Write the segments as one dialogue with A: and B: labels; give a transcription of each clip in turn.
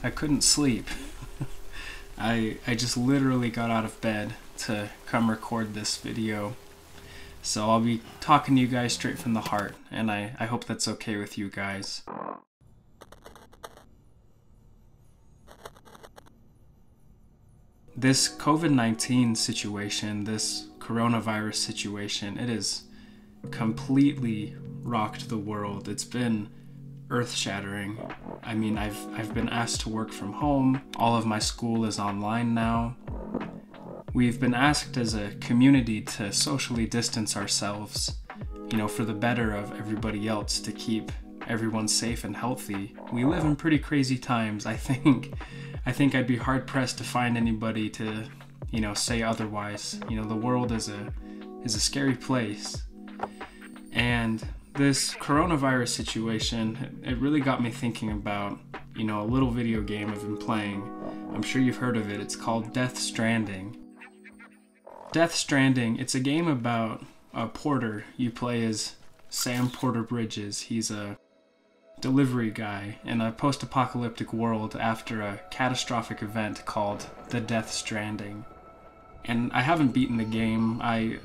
A: I couldn't sleep. I just literally got out of bed to come record this video. So I'll be talking to you guys straight from the heart, and I hope that's okay with you guys. This COVID-19 situation, this coronavirus situation, it has completely rocked the world. It's been earth-shattering. I mean, I've been asked to work from home. All of my school is online now. We've been asked as a community to socially distance ourselves, for the better of everybody else, to keep everyone safe and healthy. We live in pretty crazy times. I think I'd be hard-pressed to find anybody to, say otherwise. The world is a scary place. And this coronavirus situation, it really got me thinking about, a little video game I've been playing. I'm sure you've heard of it. It's called Stranding. Stranding, it's a game about a porter. You play as Sam Porter Bridges. He's a delivery guy in a post-apocalyptic world after a catastrophic event called the Stranding. And I haven't beaten the game. I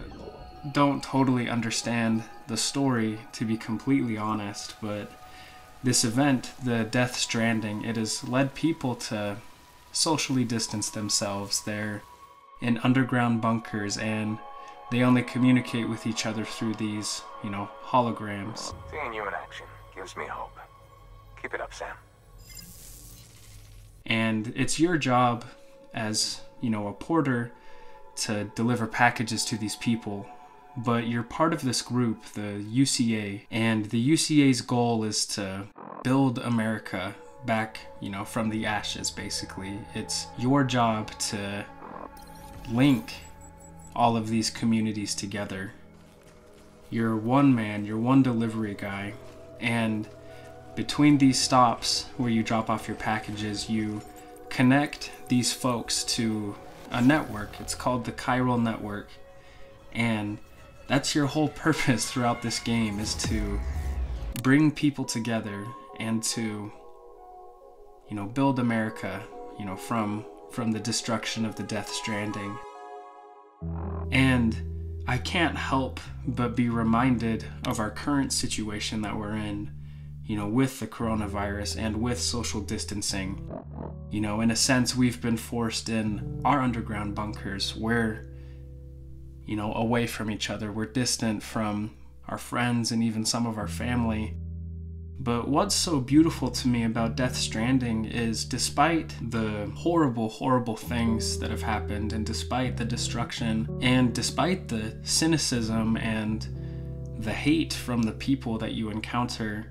A: don't totally understand the story, to be completely honest, but this event, the Stranding, it has led people to socially distance themselves. They're in underground bunkers, and they only communicate with each other through these, holograms.
B: Seeing you in action gives me hope. Keep it up, Sam.
A: And it's your job as, a porter to deliver packages to these people. But you're part of this group, the UCA, and the UCA's goal is to build America back, from the ashes, basically. It's your job to link all of these communities together. You're one man, you're one delivery guy, and between these stops where you drop off your packages, you connect these folks to a network. It's called the Chiral Network, and that's your whole purpose throughout this game, is to bring people together and to, build America, from the destruction of the Stranding. And I can't help but be reminded of our current situation that we're in, with the coronavirus and with social distancing. In a sense, we've been forced in our underground bunkers. We're, away from each other. We're distant from our friends and even some of our family. But what's so beautiful to me about Stranding is, despite the horrible, horrible things that have happened, and despite the destruction, and despite the cynicism and the hate from the people that you encounter,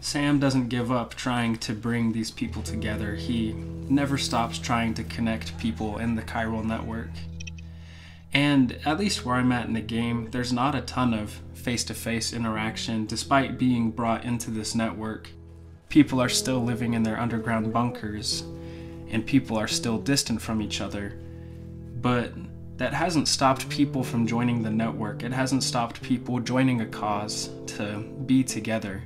A: Sam doesn't give up trying to bring these people together. He never stops trying to connect people in the Chiral Network. And at least where I'm at in the game, there's not a ton of face-to-face interaction. Despite being brought into this network, people are still living in their underground bunkers, and people are still distant from each other. But that hasn't stopped people from joining the network. It hasn't stopped people joining a cause to be together.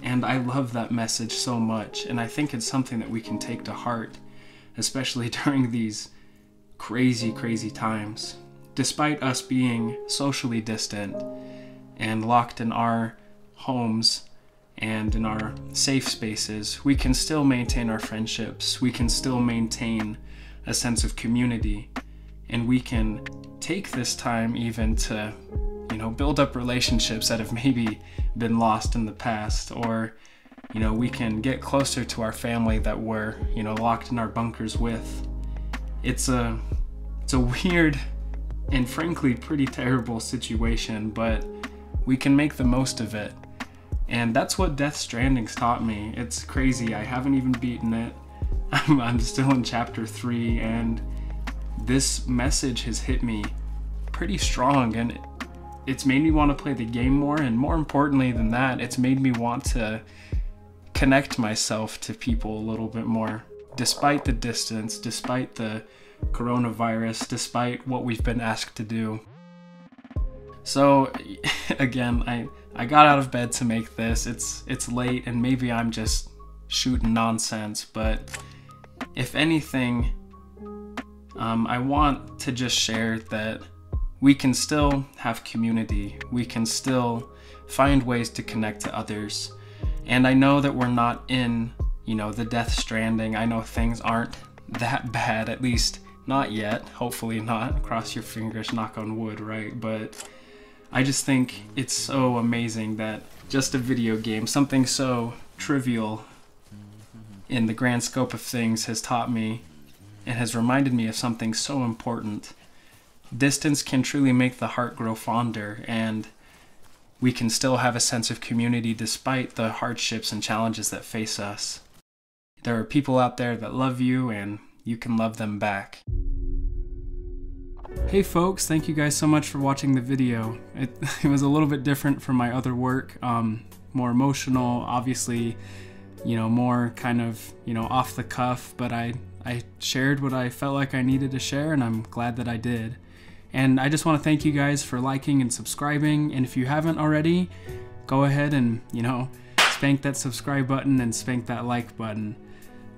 A: And I love that message so much, and I think it's something that we can take to heart, especially during these crazy, crazy times. Despite us being socially distant and locked in our homes and in our safe spaces, we can still maintain our friendships. We can still maintain a sense of community, and we can take this time even to, build up relationships that have maybe been lost in the past, or, we can get closer to our family that we're, locked in our bunkers with. It's a weird and frankly pretty terrible situation, but we can make the most of it. And that's what Stranding's taught me. It's crazy. I haven't even beaten it. I'm still in chapter 3, and this message has hit me pretty strong, and it's made me want to play the game more, and more importantly than that, it's made me want to connect myself to people a little bit more, despite the distance, despite the coronavirus, despite what we've been asked to do. So again, I got out of bed to make this. It's late, and maybe I'm just shooting nonsense, but if anything, I want to just share that we can still have community. We can still find ways to connect to others. And I know that we're not in, the Death Stranding. I know things aren't that bad, at least not yet. Hopefully not. Cross your fingers, knock on wood, right? But I just think it's so amazing that just a video game, something so trivial in the grand scope of things, has taught me and has reminded me of something so important. Distance can truly make the heart grow fonder, and we can still have a sense of community despite the hardships and challenges that face us. There are people out there that love you, and you can love them back. Hey folks, thank you guys so much for watching the video. It was a little bit different from my other work, more emotional, obviously, more kind of, off the cuff, but I shared what I felt like I needed to share, and I'm glad that I did. And I just want to thank you guys for liking and subscribing, and if you haven't already, go ahead and, spank that subscribe button and spank that like button.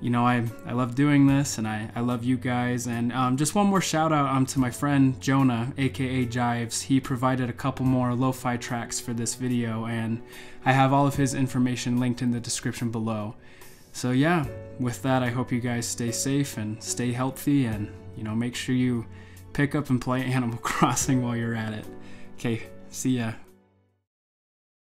A: I love doing this, and I love you guys. And just one more shout out to my friend Jonah, aka Jives. He provided a couple more lo-fi tracks for this video, and I have all of his information linked in the description below. So yeah, with that, I hope you guys stay safe and stay healthy, and make sure you pick up and play Animal Crossing while you're at it. Okay, see ya.